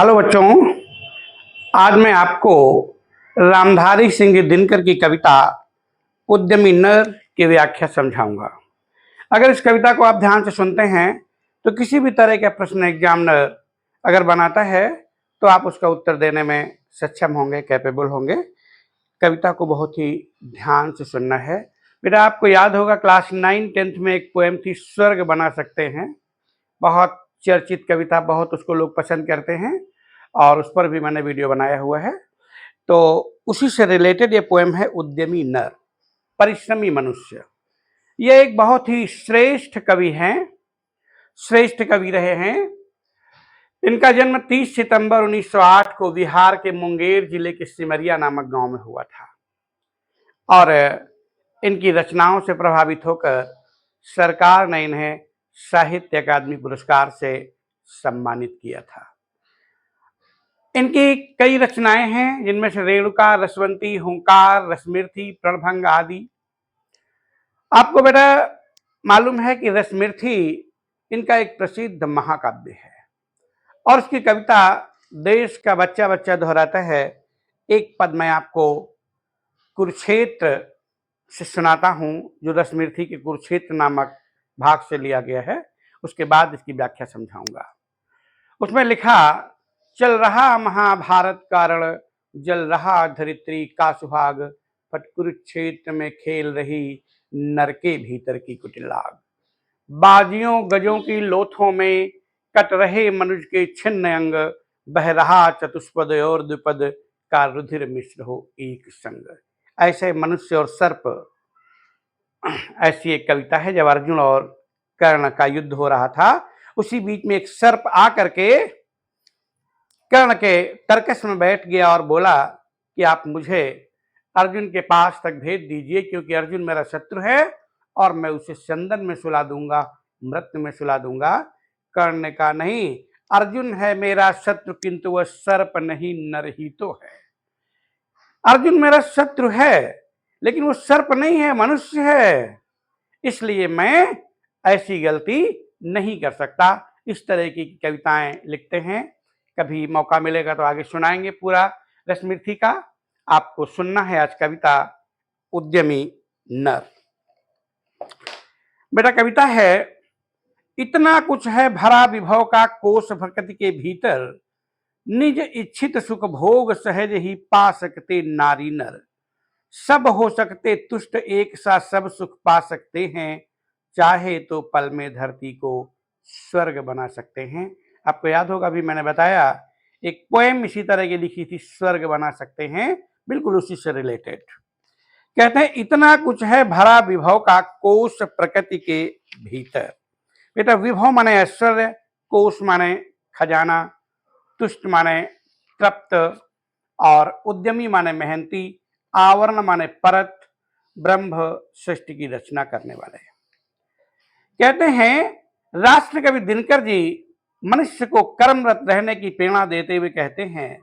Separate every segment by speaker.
Speaker 1: Hello बच्चों, आज मैं आपको रामधारी सिंह दिनकर की कविता उद्यमी नर की व्याख्या समझाऊंगा। अगर इस कविता को आप ध्यान से सुनते हैं तो किसी भी तरह का प्रश्न एग्जामिनर अगर बनाता है तो आप उसका उत्तर देने में सक्षम होंगे, कैपेबल होंगे। कविता को बहुत ही ध्यान से सुनना है। बेटा, आपको याद होगा क्लास 9-10 में एक पोएम थी, स्वर्ग बना सकते हैं। बहुत चर्चित कविता, बहुत उसको लोग पसंद करते हैं और उस पर भी मैंने वीडियो बनाया हुआ है। तो उसी से रिलेटेड ये पोएम है उद्यमी नर, परिश्रमी मनुष्य। ये एक बहुत ही श्रेष्ठ कवि हैं, श्रेष्ठ कवि रहे हैं। इनका जन्म 30 सितंबर 1908 को बिहार के मुंगेर जिले के सिमरिया नामक गांव में हुआ था और इनकी रचनाओं से प्रभावित होकर सरकार ने इन्हें साहित्य अकादमी पुरस्कार से सम्मानित किया था। इनकी कई रचनाएं हैं जिनमें से रेणुका, रसवंती, हुंकार, रसमिर्थी, प्रणभंग आदि। आपको बेटा मालूम है कि रसमिर्थी इनका एक प्रसिद्ध महाकाव्य है और उसकी कविता देश का बच्चा बच्चा दोहराता है। एक पद मैं आपको कुरुक्षेत्र से सुनाता हूं, जो रसमिर्थी के कुरुक्षेत्र नामक भाग से लिया गया है। उसके बाद इसकी व्याख्या समझाऊंगा। उसमें लिखा, चल रहा महाभारत कारण, जल रहा धरित्री का सुहाग, पट कुरुक्षेत्र में खेल रही नर के भीतर की कुटिलाग। बाजियों गजों की लोथों में कट रहे मनुज के छिन्न अंग, बह रहा चतुष्पद और द्विपद का रुधिर मिश्र हो एक संग। ऐसे मनुष्य और सर्प, ऐसी एक कविता है। जब अर्जुन और कर्ण का युद्ध हो रहा था, उसी बीच में एक सर्प आकर के कर्ण के तरकस में बैठ गया और बोला कि आप मुझे अर्जुन के पास तक भेज दीजिए, क्योंकि अर्जुन मेरा शत्रु है और मैं उसे चंदन में सुला दूंगा, मृत्यु में सुला दूंगा। कर्ण ने कहा, नहीं, अर्जुन है मेरा शत्रु किंतु वह सर्प नहीं, नर ही तो है। अर्जुन मेरा शत्रु है लेकिन वो सर्प नहीं है, मनुष्य है, इसलिए मैं ऐसी गलती नहीं कर सकता। इस तरह की कविताएं लिखते हैं। कभी मौका मिलेगा तो आगे सुनाएंगे पूरा रसमिर्थी का। आपको सुनना है आज कविता उद्यमी नर। बेटा, कविता है, इतना कुछ है भरा विभव का कोष प्रकृति के भीतर, निज इच्छित सुख भोग सहज ही पा सकते नारी नर। सब हो सकते तुष्ट एक सा सब सुख पा सकते हैं, चाहे तो पल में धरती को स्वर्ग बना सकते हैं। आपको याद होगा, अभी मैंने बताया एक पोएम इसी तरह की लिखी थी, स्वर्ग बना सकते हैं, बिल्कुल उसी से रिलेटेड। कहते हैं, इतना कुछ है भरा विभव का कोष प्रकृति के भीतर। बेटा, विभव माने ऐश्वर्य, कोष माने खजाना, तुष्ट माने तृप्त और उद्यमी माने मेहनती, आवरण माने परत, ब्रह्म सृष्टि की रचना करने वाले। कहते हैं राष्ट्रकवि दिनकर जी मनुष्य को कर्मरत रहने की प्रेरणा देते हुए कहते हैं,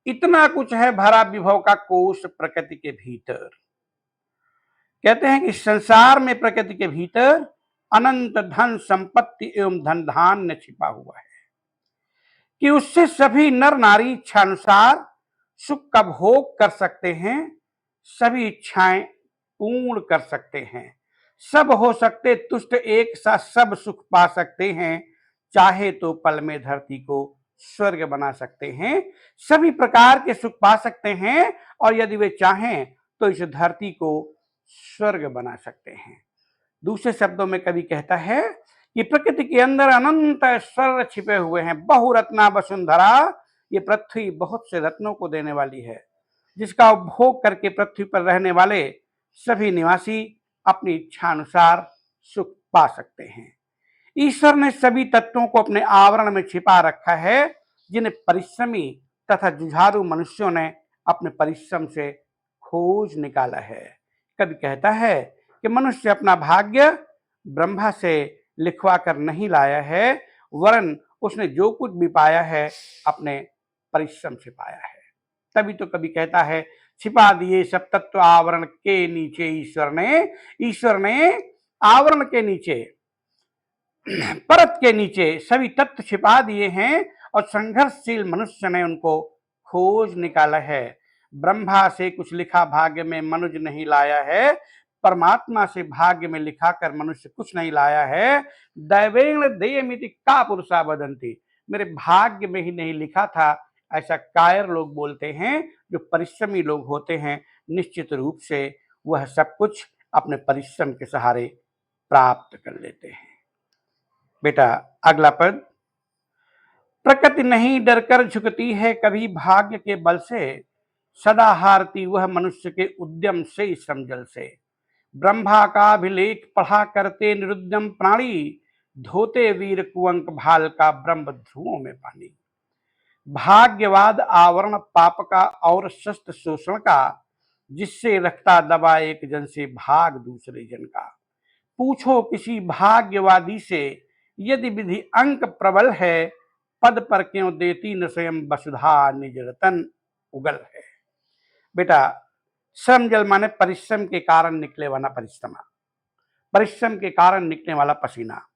Speaker 1: इतना कुछ है भरा विभव का कोष प्रकृति के भीतर। कहते हैं कि संसार में प्रकृति के भीतर अनंत धन संपत्ति एवं धन धान्य छिपा हुआ है कि उससे सभी नर नारी इच्छानुसार सुख का भोग कर सकते हैं, सभी इच्छाएं पूर्ण कर सकते हैं, सब हो सकते तुष्ट एक सा सब सुख पा सकते हैं, चाहे तो पल में धरती को स्वर्ग बना सकते हैं। सभी प्रकार के सुख पा सकते हैं और यदि वे चाहें तो इस धरती को स्वर्ग बना सकते हैं। दूसरे शब्दों में कवि कहता है कि प्रकृति के अंदर अनंत ऐश्वर्य छिपे हुए हैं। बहुरत्ना वसुंधरा, ये पृथ्वी बहुत से रत्नों को देने वाली है, जिसका उपभोग करके पृथ्वी पर रहने वाले सभी निवासी अपनी इच्छा अनुसार सुख पा सकते हैं। ईश्वर ने सभी तत्वों को अपने आवरण में छिपा रखा है, जिन्हें परिश्रमी तथा जुझारू मनुष्यों ने अपने परिश्रम से खोज निकाला है। कवि कहता है कि मनुष्य अपना भाग्य ब्रह्मा से लिखवा कर नहीं लाया है, वरन उसने जो कुछ भी पाया है अपने परिश्रम से पाया है। तभी तो कवि कहता है, छिपा दिए सब तत्व आवरण के नीचे ईश्वर ने आवरण के नीचे, परत के नीचे सभी तत्व छिपा दिए हैं और संघर्षशील मनुष्य ने उनको खोज निकाला है। ब्रह्मा से कुछ लिखा भाग्य में मनुज नहीं लाया है, परमात्मा से भाग्य में लिखा कर मनुष्य कुछ नहीं लाया है। दैवेन देयमिति का पुरुषा वदंती, मेरे भाग्य में ही नहीं लिखा था, ऐसा कायर लोग बोलते हैं। जो परिश्रमी लोग होते हैं निश्चित रूप से वह सब कुछ अपने परिश्रम के सहारे प्राप्त कर लेते हैं। बेटा अगला पद, प्रकृति नहीं डरकर झुकती है कभी भाग्य के बल से, सदा हारती वह मनुष्य के उद्यम से श्रम जल से। ब्रह्मा का अभिलेख पढ़ा करते निरुद्यम प्राणी, धोते वीर कुंवक भाल का ब्रह्म ध्रुवों में पानी। भाग्यवाद आवरण पाप का और शस्त्र शोषण का, जिससे रखता दबा एक जन से भाग दूसरे जन का। पूछो किसी भाग्यवादी से यदि विधि अंक प्रबल है, पद पर क्यों देती न स्वयं वसुधा निज रतन उगल है। बेटा श्रम जल माने परिश्रम के कारण निकले वाला परिश्रमा, परिश्रम के कारण निकलने वाला पसीना।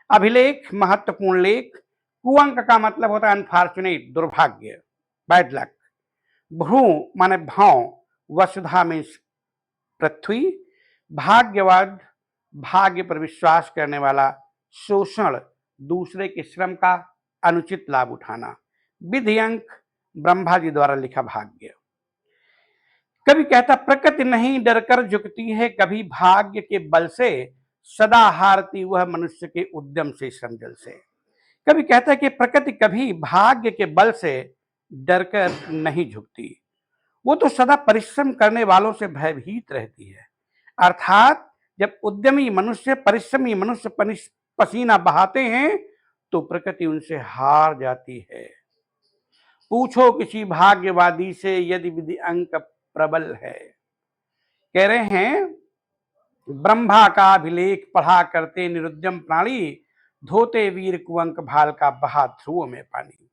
Speaker 1: अभिलेख महत्वपूर्ण लेख, कुअंक का मतलब होता है अनफॉर्चुनेट, दुर्भाग्य, बैड लक। भ्रू माने भाव, वसुधा में पृथ्वी। भाग्यवाद भाग्य पर विश्वास करने वाला, शोषण दूसरे के श्रम का अनुचित लाभ उठाना। विधि अंक ब्रह्मा जी द्वारा लिखा भाग्य। कभी कहता प्रकृति नहीं डरकर झुकती है कभी भाग्य के बल से, सदा हारती वह मनुष्य के उद्यम से श्रम जल से। कभी कहता है कि प्रकृति कभी भाग्य के बल से डरकर नहीं झुकती, वो तो सदा परिश्रम करने वालों से भयभीत रहती है। अर्थात जब उद्यमी मनुष्य, परिश्रमी मनुष्य पसीना बहाते हैं तो प्रकृति उनसे हार जाती है। पूछो किसी भाग्यवादी से यदि विधि अंक प्रबल है। कह रहे हैं ब्रह्मा का अभिलेख पढ़ा करते निरुद्यम प्राणी, धोते वीर कुंवक भाल का बहा ध्रुवों में पानी।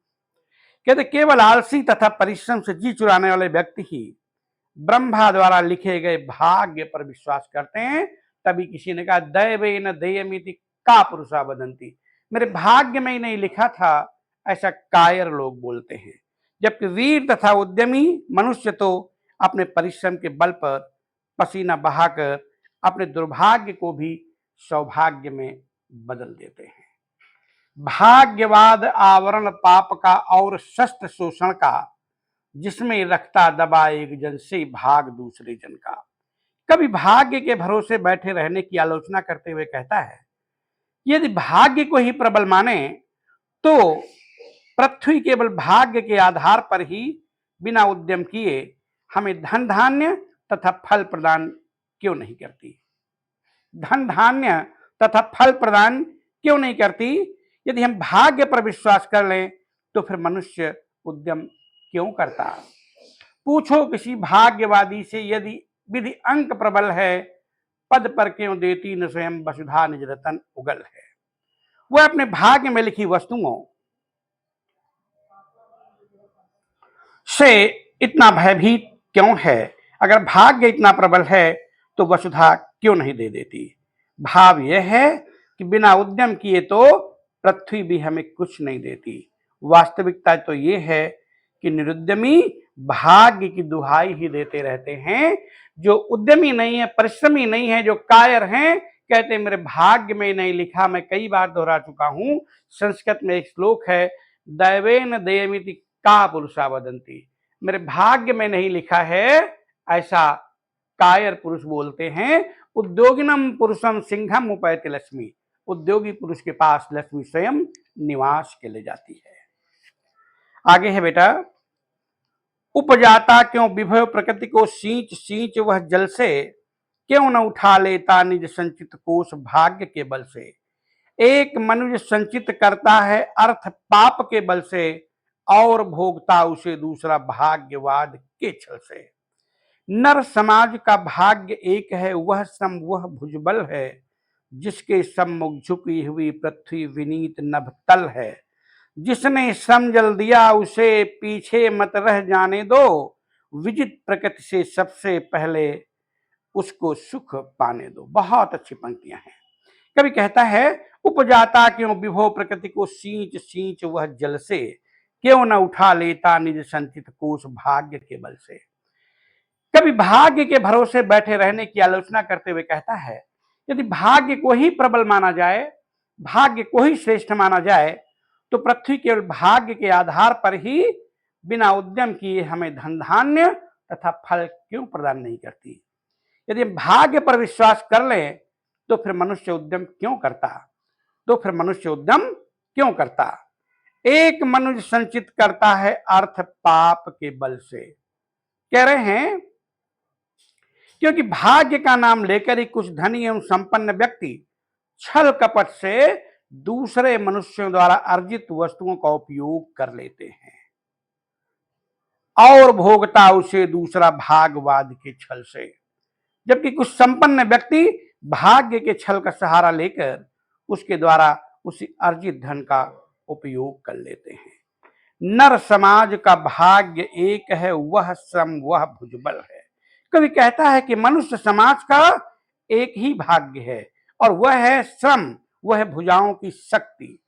Speaker 1: कहते केवल आलसी तथा परिश्रम से जी चुराने वाले व्यक्ति ही ब्रह्मा द्वारा लिखे गए भाग्य पर विश्वास करते हैं। तभी किसी ने कहा दैवेन देयमिति का पुरुषा वदंती, मेरे भाग्य में ही नहीं लिखा था, ऐसा कायर लोग बोलते हैं। जबकि वीर तथा उद्यमी मनुष्य तो अपने परिश्रम के बल पर पसीना बहाकर अपने दुर्भाग्य को भी सौभाग्य में बदल देते हैं। भाग्यवाद आवरण पाप का और शस्त्र शोषण का, जिसमें रखता दबा एक जन से भाग दूसरे जन का। कभी भाग्य के भरोसे बैठे रहने की आलोचना करते हुए कहता है यदि भाग्य को ही प्रबल माने तो पृथ्वी केवल भाग्य के आधार पर ही बिना उद्यम किए हमें धन धान्य तथा फल प्रदान क्यों नहीं करती। धन धान्य तथा फल प्रदान क्यों नहीं करती। यदि हम भाग्य पर विश्वास कर लें तो फिर मनुष्य उद्यम क्यों करता। पूछो किसी भाग्यवादी से यदि विधि अंक प्रबल है, पद पर क्यों देती न स्वयं वसुधा निज रतन उगल है। वह अपने भाग्य में लिखी वस्तुओं से इतना भयभीत क्यों है। अगर भाग्य इतना प्रबल है तो वसुधा क्यों नहीं दे देती। भाव यह है कि बिना उद्यम किए तो पृथ्वी भी हमें कुछ नहीं देती। वास्तविकता तो ये है कि निरुद्यमी भाग्य की दुहाई ही देते रहते हैं। जो उद्यमी नहीं है, परिश्रमी नहीं है, जो कायर हैं, कहते मेरे भाग्य में नहीं लिखा। मैं कई बार दोहरा चुका हूं, संस्कृत में एक श्लोक है दैवेन देयमिति का पुरुषा वदंती, मेरे भाग्य में नहीं लिखा है, ऐसा कायर पुरुष बोलते हैं। उद्योगिनम पुरुषम सिंहम उपैति लक्ष्मी, उद्योगी पुरुष के पास लक्ष्मी स्वयं निवास के ले जाती है। आगे है बेटा, उपजाता क्यों विभव प्रकृति को सींच सींच वह जल से, क्यों न उठा लेता निज संचित कोष भाग्य के बल से। एक मनुष्य संचित करता है अर्थ पाप के बल से, और भोगता उसे दूसरा भाग्यवाद के छल से। नर समाज का भाग्य एक है, वह सम वह भुजबल है, जिसके सम्मुख झुकी हुई पृथ्वी विनीत नभ तल है। जिसने श्रम जल दिया उसे पीछे मत रह जाने दो, विजित प्रकृति से सबसे पहले उसको सुख पाने दो। बहुत अच्छी पंक्तियां हैं। कभी कहता है उपजाता क्यों विभो प्रकृति को सींच सींच वह जल से, क्यों न उठा लेता निज संचित कोष भाग्य के बल से। कभी भाग्य के भरोसे बैठे रहने की आलोचना करते हुए कहता है, यदि भाग्य को ही प्रबल माना जाए, भाग्य को ही श्रेष्ठ माना जाए, तो पृथ्वी केवल भाग्य के आधार पर ही बिना उद्यम किए हमें धन धान्य तथा फल क्यों प्रदान नहीं करती। यदि हम भाग्य पर विश्वास कर लें तो फिर मनुष्य उद्यम क्यों करता, एक मनुष्य संचित करता है अर्थ पाप के बल से। कह रहे हैं क्योंकि भाग्य का नाम लेकर ही कुछ धनी एवं संपन्न व्यक्ति छल कपट से दूसरे मनुष्यों द्वारा अर्जित वस्तुओं का उपयोग कर लेते हैं और भोगता उसे दूसरा भागवाद के छल से, जबकि कुछ संपन्न व्यक्ति भाग्य के छल का सहारा लेकर उसके द्वारा उसी अर्जित धन का उपयोग कर लेते हैं। नर समाज का भाग्य एक है, वह श्रम वह भुजबल है। कवि कहता है कि मनुष्य समाज का एक ही भाग्य है और वह है श्रम, वह है भुजाओं की शक्ति।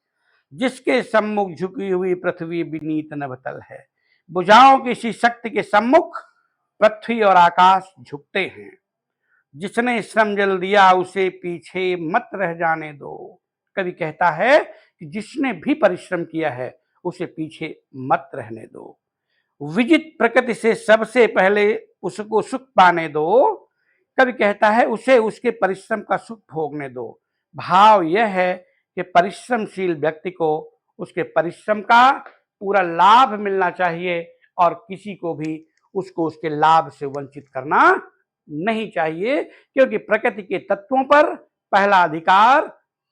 Speaker 1: जिसके सम्मुख झुकी हुई पृथ्वी विनीत नभतल है। भुजाओं की इसी शक्ति के सम्मुख पृथ्वी और आकाश झुकते हैं। जिसने श्रम जल दिया उसे पीछे मत रह जाने दो। कवि कहता है कि जिसने भी परिश्रम किया है उसे पीछे मत रहने दो। विजित प्रकृति से सबसे पहले उसको सुख पाने दो। कवि कहता है उसे उसके परिश्रम का सुख भोगने दो। भाव यह है कि परिश्रमशील व्यक्ति को उसके परिश्रम का पूरा लाभ मिलना चाहिए और किसी को भी उसको उसके लाभ से वंचित करना नहीं चाहिए, क्योंकि प्रकृति के तत्वों पर पहला अधिकार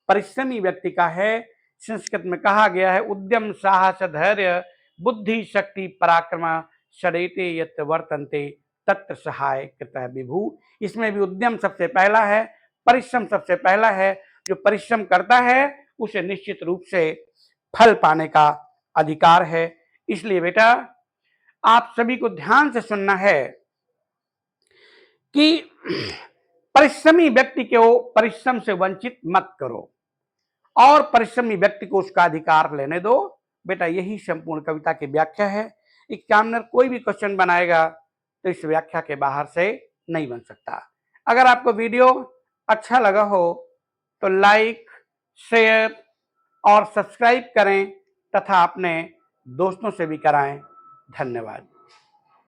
Speaker 1: परिश्रमी व्यक्ति का है। संस्कृत में कहा गया है, उद्यम साहस धैर्य बुद्धि शक्ति पराक्रम षडेते यत्र वर्तन्ते तत्र सहाय कृतः विभु। इसमें भी उद्यम सबसे पहला है, परिश्रम सबसे पहला है। जो परिश्रम करता है उसे निश्चित रूप से फल पाने का अधिकार है। इसलिए बेटा आप सभी को ध्यान से सुनना है कि परिश्रमी व्यक्ति को परिश्रम से वंचित मत करो और परिश्रमी व्यक्ति को उसका अधिकार लेने दो। बेटा यही संपूर्ण कविता की व्याख्या है। एग्जामिनर कोई भी क्वेश्चन बनाएगा तो इस व्याख्या के बाहर से नहीं बन सकता। अगर आपको वीडियो अच्छा लगा हो तो लाइक, शेयर और सब्सक्राइब करें तथा अपने दोस्तों से भी कराएं। धन्यवाद।